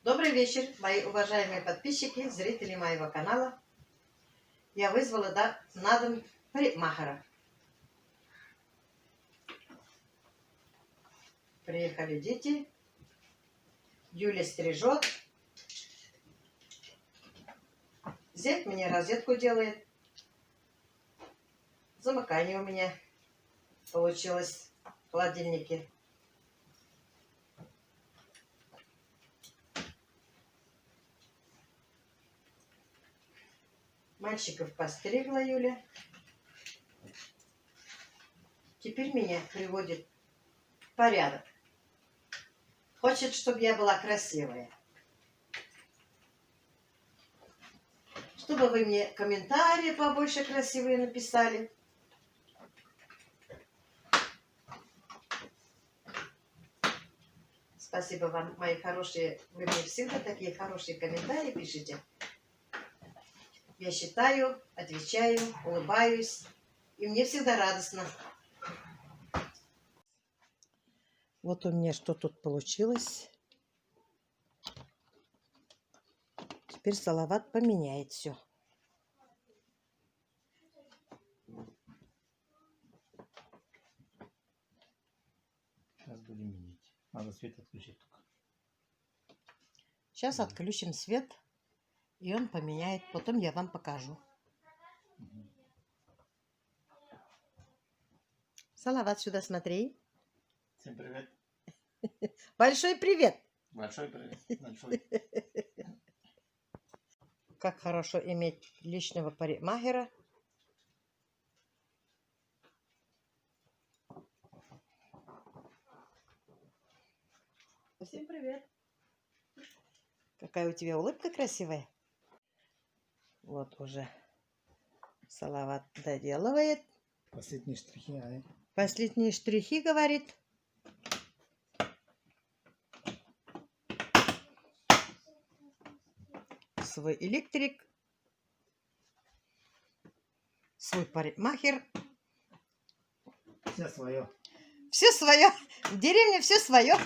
Добрый вечер, мои уважаемые подписчики, зрители моего канала. Я вызвала на дом парикмахера. Приехали дети. Юля стрижет. Зять мне розетку делает. Замыкание у меня получилось в холодильнике. Мальчиков постригла Юля. Теперь меня приводит в порядок. Хочет, чтобы я была красивая. Чтобы вы мне комментарии побольше красивые написали. Спасибо вам, мои хорошие. Вы мне всегда такие хорошие комментарии пишите. Я читаю, отвечаю, улыбаюсь. И мне всегда радостно. Вот у меня что тут получилось. Теперь Салават поменяет все. Сейчас будем менять. Надо свет отключить только. Сейчас отключим свет, и он поменяет. Потом я вам покажу. Салават, сюда смотри. Всем привет. Большой привет! Большой привет. Большой. Как хорошо иметь личного парикмахера. Всем привет! Какая у тебя улыбка красивая. Вот уже Салават доделывает. Последние штрихи, а? Последние штрихи, говорит. Свой электрик. Свой парикмахер. Все свое. Все свое. В деревне все свое.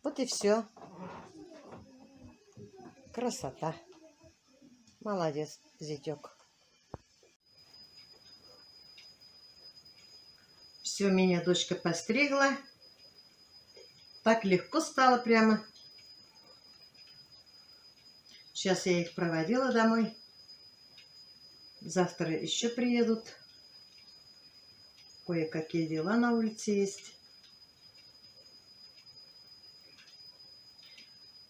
Вот и все. Красота. Молодец, зятек. Все, меня дочка постригла. Так легко стало прямо. Сейчас я их проводила домой. Завтра еще приедут. Кое-какие дела на улице есть.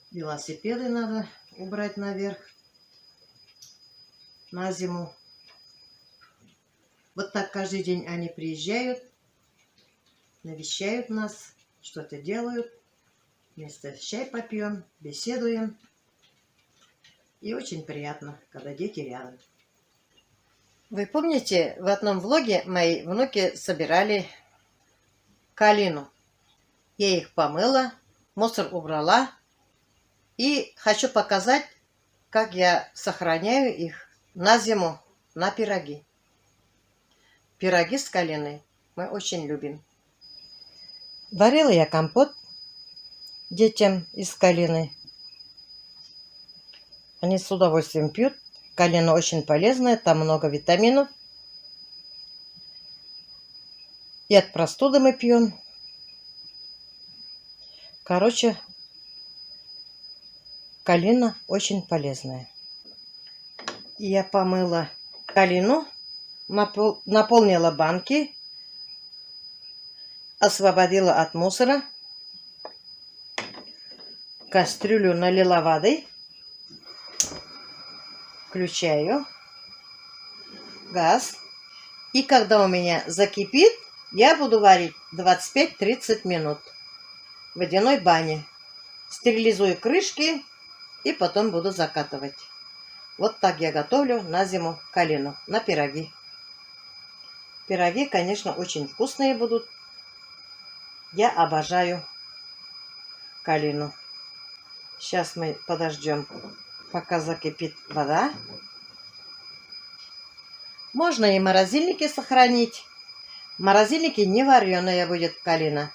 Велосипеды надо убрать наверх. На зиму. Вот так каждый день они приезжают. Навещают нас. Что-то делают. Вместе чай попьем. Беседуем. И очень приятно, когда дети рядом. Вы помните, в одном влоге мои внуки собирали калину. Я их помыла, мусор убрала. И хочу показать, как я сохраняю их на зиму, на пироги. Пироги с калиной мы очень любим. Варила я компот детям из калины. Они с удовольствием пьют. Калина очень полезная, там много витаминов. И от простуды мы пьем. Короче, калина очень полезная. Я помыла калину, наполнила банки, освободила от мусора. Кастрюлю налила воды. Включаю газ. И когда у меня закипит, я буду варить 25-30 минут в водяной бане. Стерилизую крышки и потом буду закатывать. Вот так я готовлю на зиму калину, на пироги. Пироги, конечно, очень вкусные будут. Я обожаю калину. Сейчас мы подождем, пока закипит вода. Можно и в морозильнике сохранить. В морозильнике не вареная будет калина.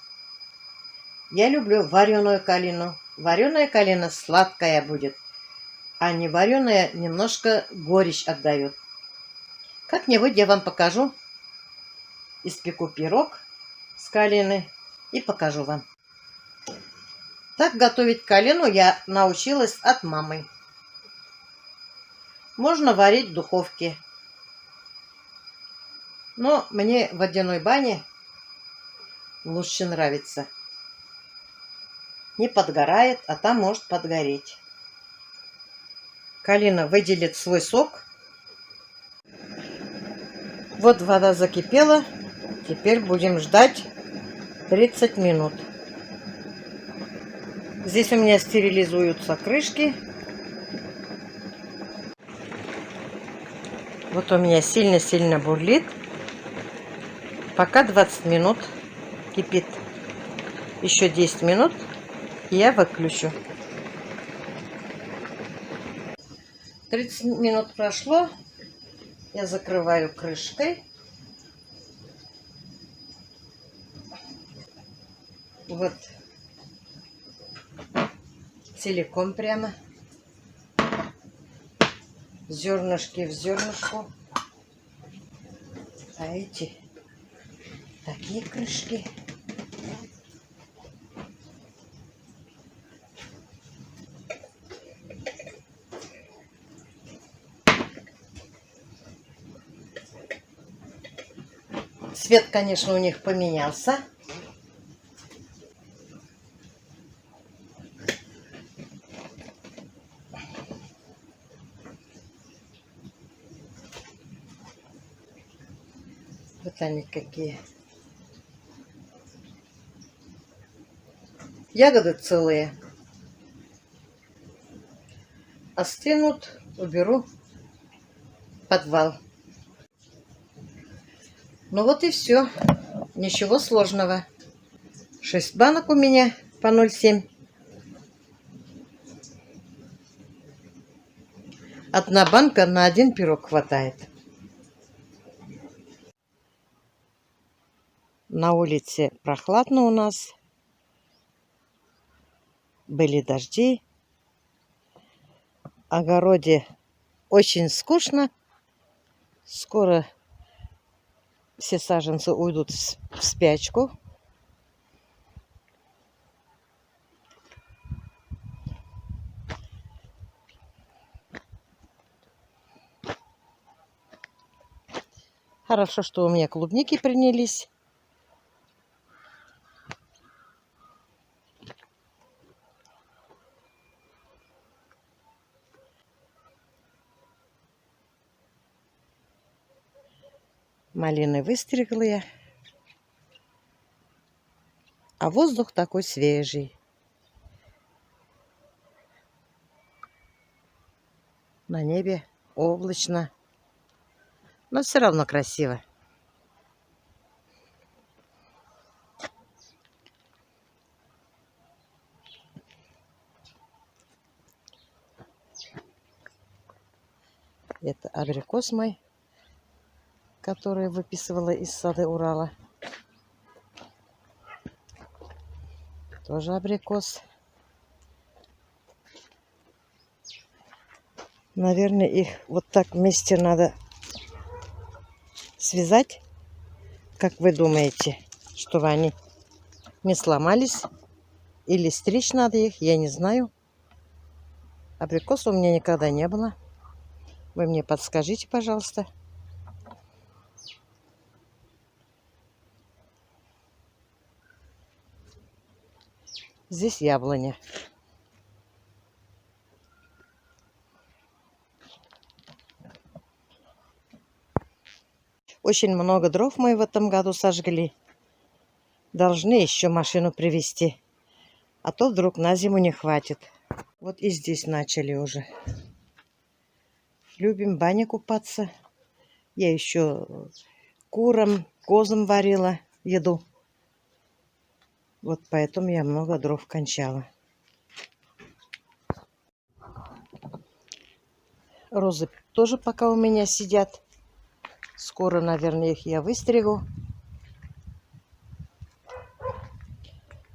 Я люблю вареную калину. Вареная калина сладкая будет, а не вареная немножко горечь отдает. Как-нибудь я вам покажу. Испеку пирог с калины и покажу вам. Так готовить калину я научилась от мамы. Можно варить в духовке. Но мне в водяной бане лучше нравится. Не подгорает, а там может подгореть. Калина выделит свой сок. Вот вода закипела. Теперь будем ждать 30 минут. Здесь у меня стерилизуются крышки. Вот у меня сильно-сильно бурлит. Пока 20 минут кипит. Еще 10 минут и я выключу. 30 минут прошло. Я закрываю крышкой. Вот. Целиком прямо. Зернышки в зернышку. А эти такие крышки. Цвет, конечно, у них поменялся. Вот они какие. Ягоды целые. Остынут, уберу в подвал. Ну вот и все. Ничего сложного. 6 банок у меня по 0,7. Одна банка на один пирог хватает. На улице прохладно у нас. Были дожди. В огороде очень скучно. Скоро все саженцы уйдут в спячку. Хорошо, что у меня клубники принялись. Малины выстригла я. А воздух такой свежий. На небе облачно. Но все равно красиво. Это абрикос мой, который выписывала из сада Урала. Тоже абрикос. Наверное, их вот так вместе надо связать. Как вы думаете, чтобы они не сломались? Или стричь надо их, я не знаю. Абрикоса у меня никогда не было. Вы мне подскажите, пожалуйста. Здесь яблоня. Очень много дров мы в этом году сожгли. Должны еще машину привезти. А то вдруг на зиму не хватит. Вот и здесь начали уже. Любим в бане купаться. Я еще курам, козам варила еду. Вот поэтому я много дров кончала. Розы тоже пока у меня сидят. Скоро, наверное, их я выстригу.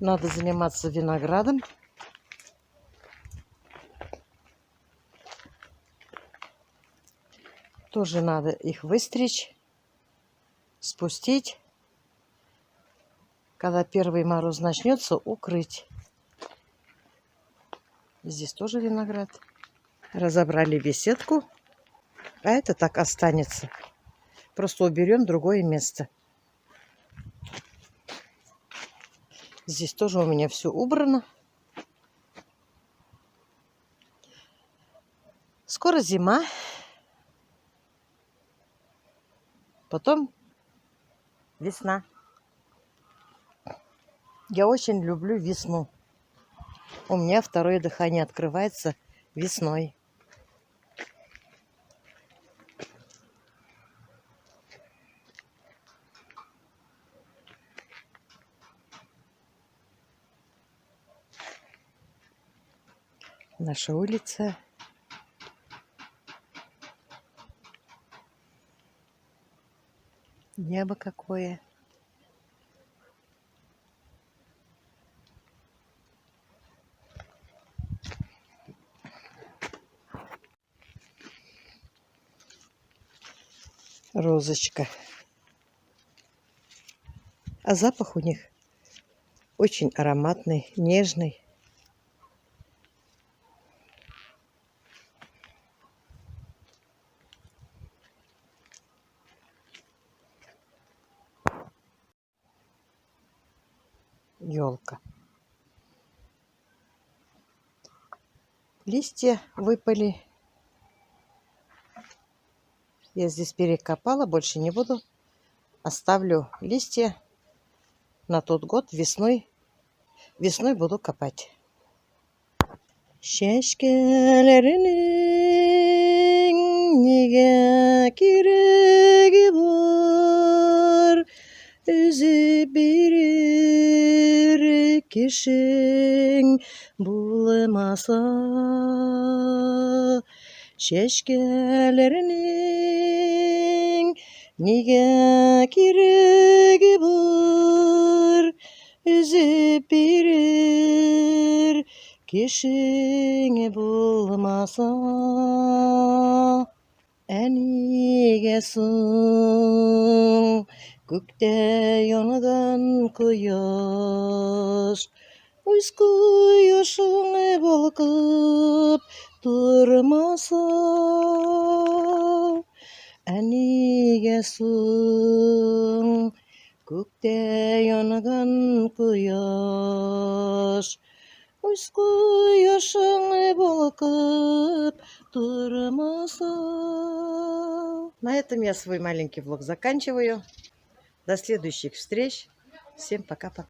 Надо заниматься виноградом. Тоже надо их выстричь, спустить. Когда первый мороз начнется, укрыть. Здесь тоже виноград. Разобрали беседку, а это так останется. Просто уберем другое место. Здесь тоже у меня все убрано. Скоро зима. Потом весна. Я очень люблю весну. У меня второе дыхание открывается весной. Наша улица. Небо какое. Розочка. А запах у них очень ароматный, нежный. Елка. Листья выпали. Я здесь перекопала, больше не буду. Оставлю листья на тот год. Весной буду копать. Шешкелерinin niye kiregi var, üzü birir kişin bulamasa. Şeşkelerinin niye kiregi var, üzü birir kişini bulmasa. Enigesin gökte yanıdan kıyaş, kuyuşunu balkıp durmasa. Enigesin gökte yanıdan kıyaş, kuyuşunu балкып турмаса. На этом я свой маленький влог заканчиваю. До следующих встреч. Всем пока-пока.